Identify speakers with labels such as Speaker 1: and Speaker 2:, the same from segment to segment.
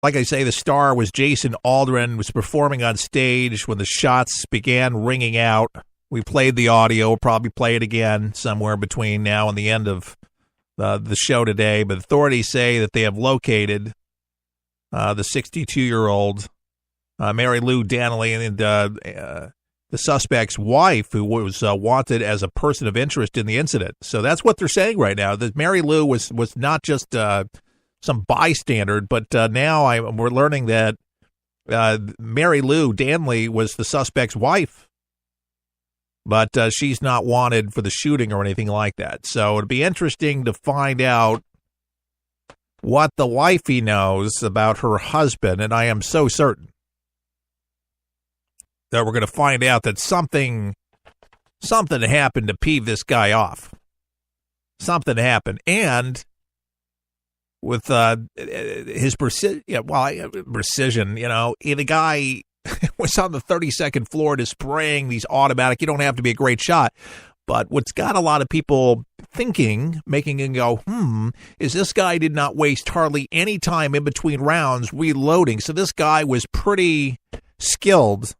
Speaker 1: Like I say, the star was Jason Alderan, was performing on stage when the shots began ringing out. We played the audio. We'll probably play it again somewhere between now and the end of the show today. But authorities say that they have located the 62-year-old Mary Lou Danley and the suspect's wife, who was wanted as a person of interest in the incident. So that's what they're saying right now, that Mary Lou was not just some bystander, but now we're learning that Mary Lou Danley was the suspect's wife. But she's not wanted for the shooting or anything like that. So it'd be interesting to find out what the wifey knows about her husband, and I am so certain that we're going to find out that something happened to peeve this guy off. Something happened, and with his precision, the guy was on the 32nd floor displaying these automatic. You don't have to be a great shot, but what's got a lot of people thinking, making it go, is this guy did not waste hardly any time in between rounds reloading. So this guy was pretty skilled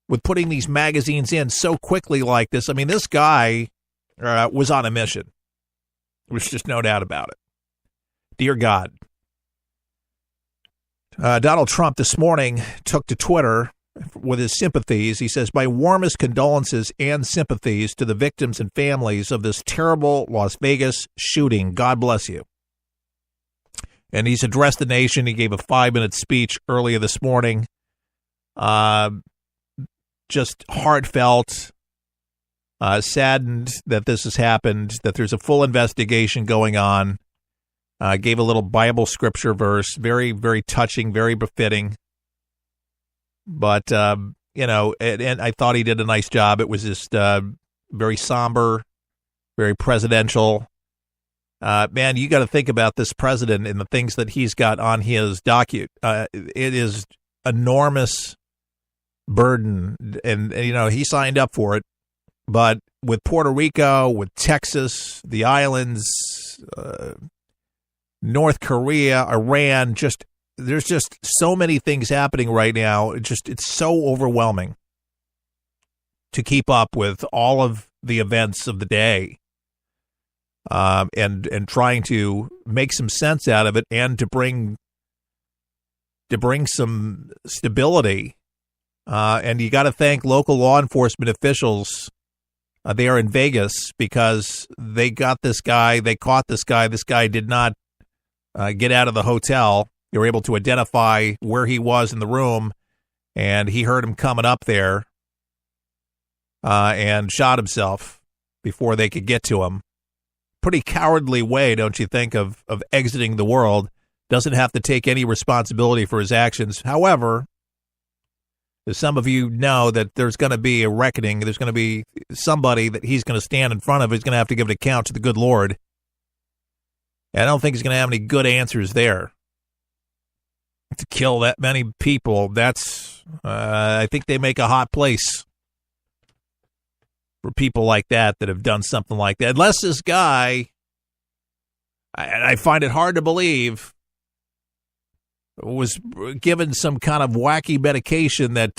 Speaker 1: with putting these magazines in so quickly like this. I mean, this guy was on a mission. There's just no doubt about it. Dear God. Donald Trump this morning took to Twitter with his sympathies. He says, "My warmest condolences and sympathies to the victims and families of this terrible Las Vegas shooting. God bless you." And he's addressed the nation. He gave a 5-minute speech earlier this morning. Just heartfelt, saddened that this has happened, that there's a full investigation going on. Gave a little Bible scripture verse, very, very touching, very befitting. But, and I thought he did a nice job. It was just very somber, very presidential. Man, you got to think about this president and the things that he's got on his docket. It is enormous burden, and he signed up for it. But with Puerto Rico, with Texas, the islands, North Korea, Iran, there's just so many things happening right now. It's so overwhelming to keep up with all of the events of the day, and trying to make some sense out of it, and to bring some stability. And you got to thank local law enforcement officials there in Vegas, because they got this guy. They caught this guy. This guy did not get out of the hotel. They were able to identify where he was in the room, and he heard him coming up there and shot himself before they could get to him. Pretty cowardly way, don't you think, of exiting the world. Doesn't have to take any responsibility for his actions. However, as some of you know, that there's going to be a reckoning. There's going to be somebody that he's going to stand in front of. He's going to have to give an account to the good Lord. And I don't think he's going to have any good answers there. To kill that many people, that's, I think they make a hot place for people like that have done something like that. Unless this guy, I find it hard to believe, was given some kind of wacky medication that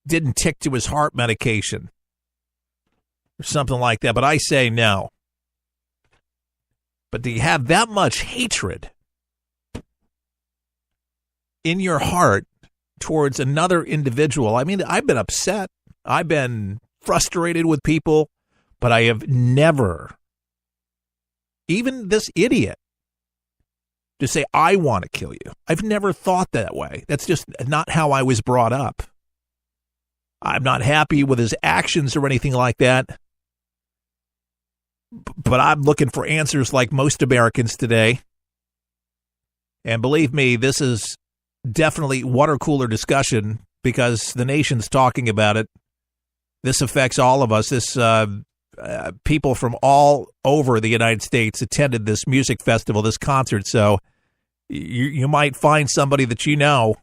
Speaker 1: didn't tick to his heart medication or something like that. But I say no. But do you have that much hatred in your heart towards another individual? I mean, I've been upset. I've been frustrated with people, but I have never, even this idiot, to say, I want to kill you. I've never thought that way. That's just not how I was brought up. I'm not happy with his actions or anything like that. But I'm looking for answers like most Americans today. And believe me, this is definitely water cooler discussion, because the nation's talking about it. This affects all of us. This people from all over the United States attended this music festival, this concert. So you might find somebody that you know,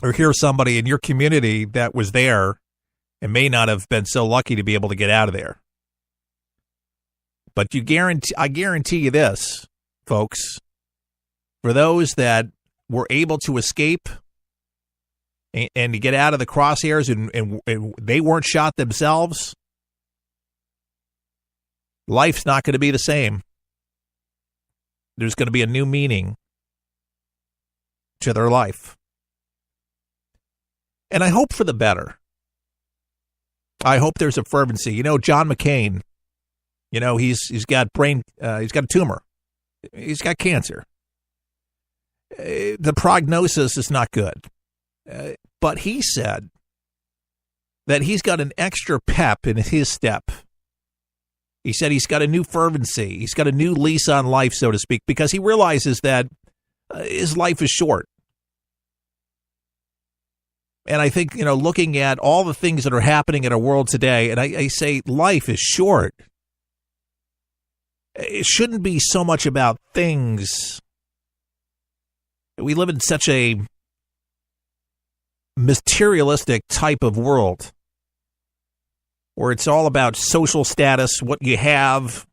Speaker 1: or hear somebody in your community that was there and may not have been so lucky to be able to get out of there. But I guarantee you this, folks, for those that were able to escape and to get out of the crosshairs and they weren't shot themselves, life's not going to be the same. There's going to be a new meaning to their life. And I hope for the better. I hope there's a fervency. You know, John McCain, you know, he's got he's got a tumor. He's got cancer. The prognosis is not good. But he said that he's got an extra pep in his step. He said he's got a new fervency. He's got a new lease on life, so to speak, because he realizes that his life is short. And I think, you know, looking at all the things that are happening in our world today, and I say life is short. It shouldn't be so much about things. We live in such a materialistic type of world where it's all about social status, what you have,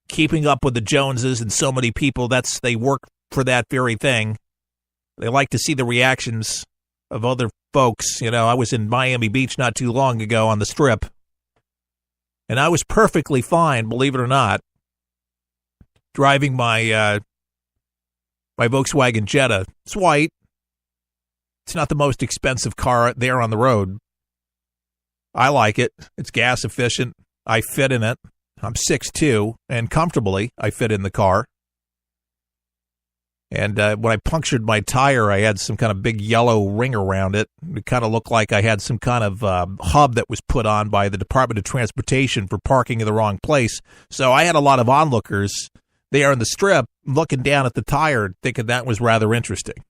Speaker 1: keeping up with the Joneses, and so many people, they work for that very thing. They like to see the reactions of other folks. You know, I was in Miami Beach not too long ago on the Strip, and I was perfectly fine, believe it or not, driving my Volkswagen Jetta. It's white. It's not the most expensive car there on the road. I like it. It's gas efficient. I fit in it. I'm 6'2", and comfortably I fit in the car. And when I punctured my tire, I had some kind of big yellow ring around it. It kind of looked like I had some kind of hub that was put on by the Department of Transportation for parking in the wrong place. So I had a lot of onlookers there in the Strip looking down at the tire, thinking that was rather interesting.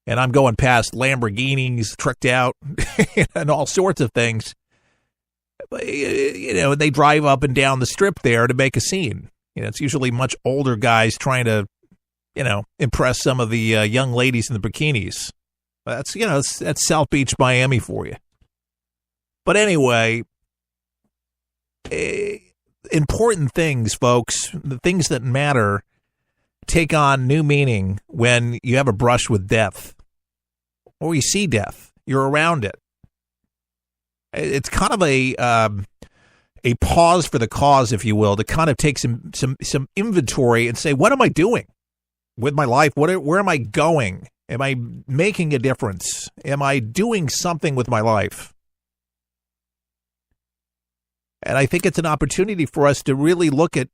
Speaker 1: And I'm going past Lamborghinis, tricked out, and all sorts of things. You know, they drive up and down the Strip there to make a scene. You know, it's usually much older guys trying to, you know, impress some of the young ladies in the bikinis. That's, you know, that's South Beach, Miami for you. But anyway, important things, folks, the things that matter, take on new meaning when you have a brush with death or you see death. You're around it. It's kind of a pause for the cause, if you will, to kind of take some inventory and say, what am I doing with my life? Where am I going? Am I making a difference? Am I doing something with my life? And I think it's an opportunity for us to really look at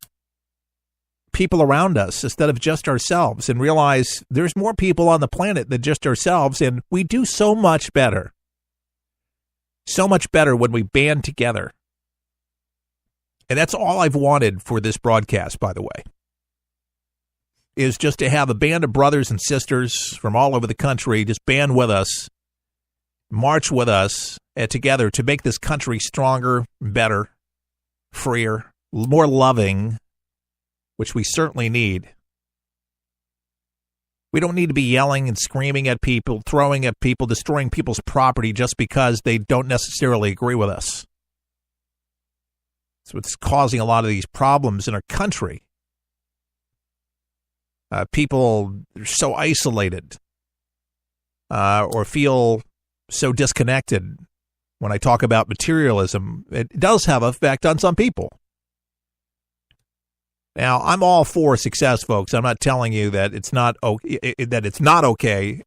Speaker 1: people around us instead of just ourselves and realize there's more people on the planet than just ourselves, and we do so much better. So much better when we band together. And that's all I've wanted for this broadcast, by the way, is just to have a band of brothers and sisters from all over the country just band with us, march with us together to make this country stronger, better, freer, more loving, which we certainly need. We don't need to be yelling and screaming at people, throwing at people, destroying people's property just because they don't necessarily agree with us. That's what's causing a lot of these problems in our country. People are so isolated or feel so disconnected. When I talk about materialism, it does have an effect on some people. Now, I'm all for success, folks. I'm not telling you that it's not okay.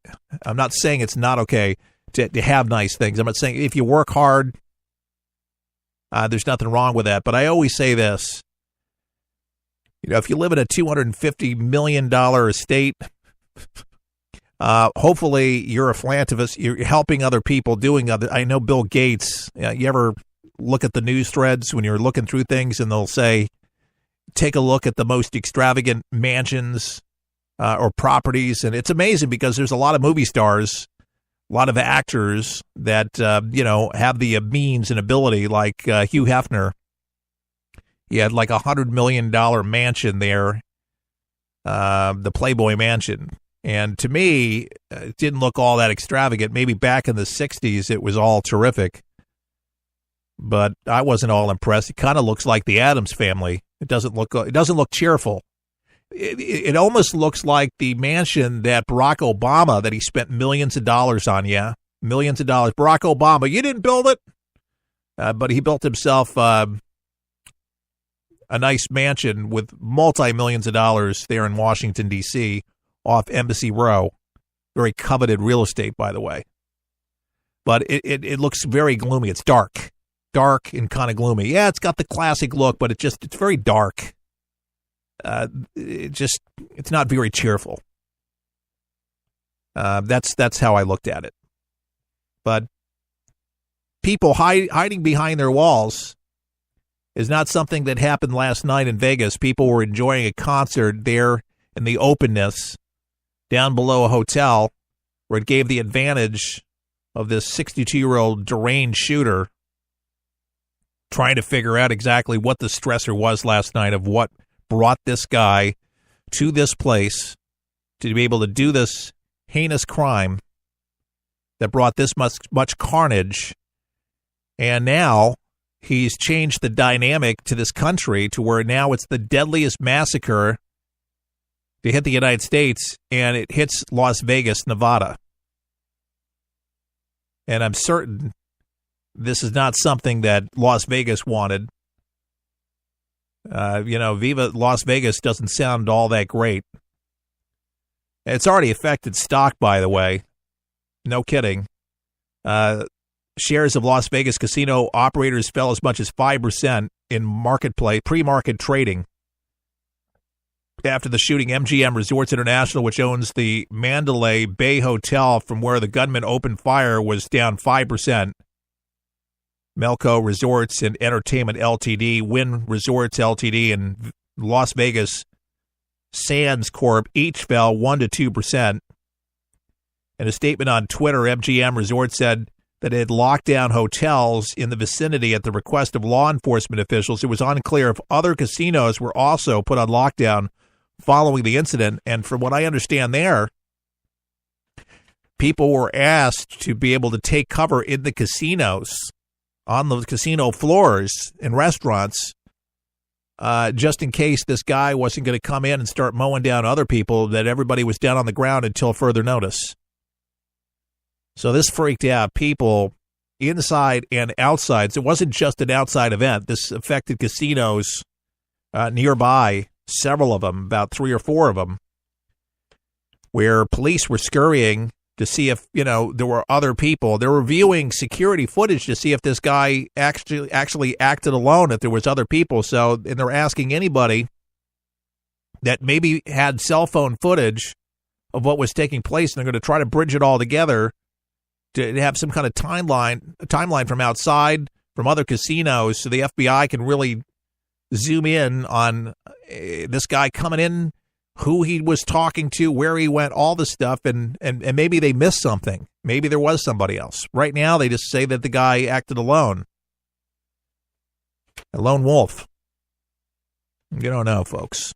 Speaker 1: I'm not saying it's not okay to have nice things. I'm not saying if you work hard, there's nothing wrong with that. But I always say this. You know, if you live in a $250 million estate, hopefully you're a philanthropist. You're helping other people, doing other. I know Bill Gates. You ever look at the news threads when you're looking through things and they'll say, take a look at the most extravagant mansions or properties. And it's amazing because there's a lot of movie stars, a lot of actors that, have the means and ability, like Hugh Hefner. He had like $100 million mansion there, the Playboy Mansion. And to me, it didn't look all that extravagant. Maybe back in the 60s, it was all terrific. But I wasn't all impressed. It kind of looks like the Addams Family. It doesn't look cheerful. It almost looks like the mansion that Barack Obama, that he spent millions of dollars on. Yeah, millions of dollars. Barack Obama, you didn't build it, but he built himself a nice mansion with multi-millions of dollars there in Washington, D.C., off Embassy Row. Very coveted real estate, by the way. But it looks very gloomy. It's dark and kind of gloomy. Yeah, it's got the classic look, but it's very dark. It's not very cheerful. That's how I looked at it. But people hiding behind their walls is not something that happened last night in Vegas. People were enjoying a concert there in the openness down below a hotel, where it gave the advantage of this 62-year-old deranged shooter trying to figure out exactly what the stressor was last night of what brought this guy to this place to be able to do this heinous crime that brought this much carnage. And now he's changed the dynamic to this country to where now it's the deadliest massacre to hit the United States, and it hits Las Vegas, Nevada. And I'm certain this is not something that Las Vegas wanted. Viva Las Vegas doesn't sound all that great. It's already affected stock, by the way. No kidding. Shares of Las Vegas casino operators fell as much as 5% in pre-market trading. After the shooting, MGM Resorts International, which owns the Mandalay Bay Hotel from where the gunman opened fire, was down 5%. Melco Resorts and Entertainment Ltd., Wynn Resorts Ltd., and Las Vegas Sands Corp. each fell 1% to 2%. In a statement on Twitter, MGM Resorts said that it had locked down hotels in the vicinity at the request of law enforcement officials. It was unclear if other casinos were also put on lockdown following the incident. And from what I understand there, people were asked to be able to take cover in the casinos, on the casino floors and restaurants, just in case this guy wasn't going to come in and start mowing down other people, that everybody was down on the ground until further notice. So this freaked out people inside and outside. So it wasn't just an outside event. This affected casinos nearby, several of them, about 3 or 4 of them, where police were scurrying to see if, there were other people. They were viewing security footage to see if this guy actually acted alone, if there was other people. And they're asking anybody that maybe had cell phone footage of what was taking place, and they're going to try to bridge it all together to have some kind of timeline from outside, from other casinos, so the FBI can really zoom in on this guy coming in, who he was talking to, where he went, all this stuff, and maybe they missed something. Maybe there was somebody else. Right now, they just say that the guy acted alone. A lone wolf. You don't know, folks.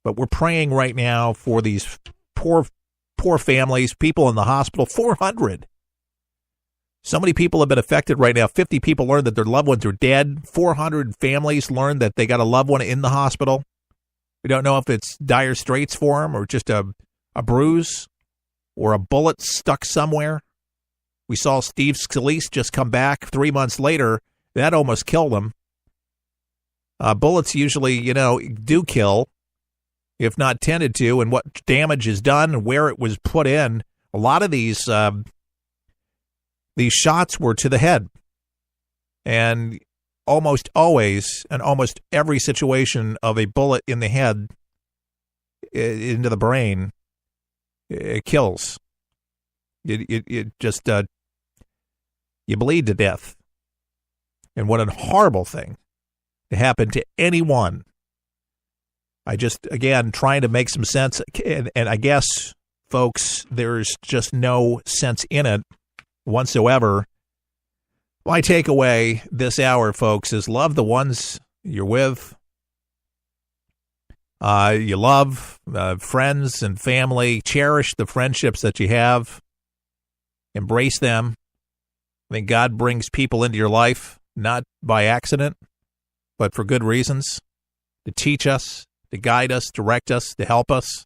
Speaker 1: But we're praying right now for these poor families, people in the hospital, 400. So many people have been affected right now. 50 people learned that their loved ones are dead. 400 families learned that they got a loved one in the hospital. We don't know if it's dire straits for them or just a bruise or a bullet stuck somewhere. We saw Steve Scalise just come back 3 months later. That almost killed him. Bullets usually, do kill, if not tended to, and what damage is done and where it was put in. A lot of these shots were to the head. And almost always, and almost every situation of a bullet in the head into the brain, it kills. It just, you bleed to death. And what a horrible thing to happen to anyone. I just, again, trying to make some sense. And I guess, folks, there's just no sense in it whatsoever. My takeaway this hour, folks, is love the ones you're with. You love friends and family. Cherish the friendships that you have. Embrace them. I think God brings people into your life, not by accident, but for good reasons, to teach us, to guide us, direct us, to help us.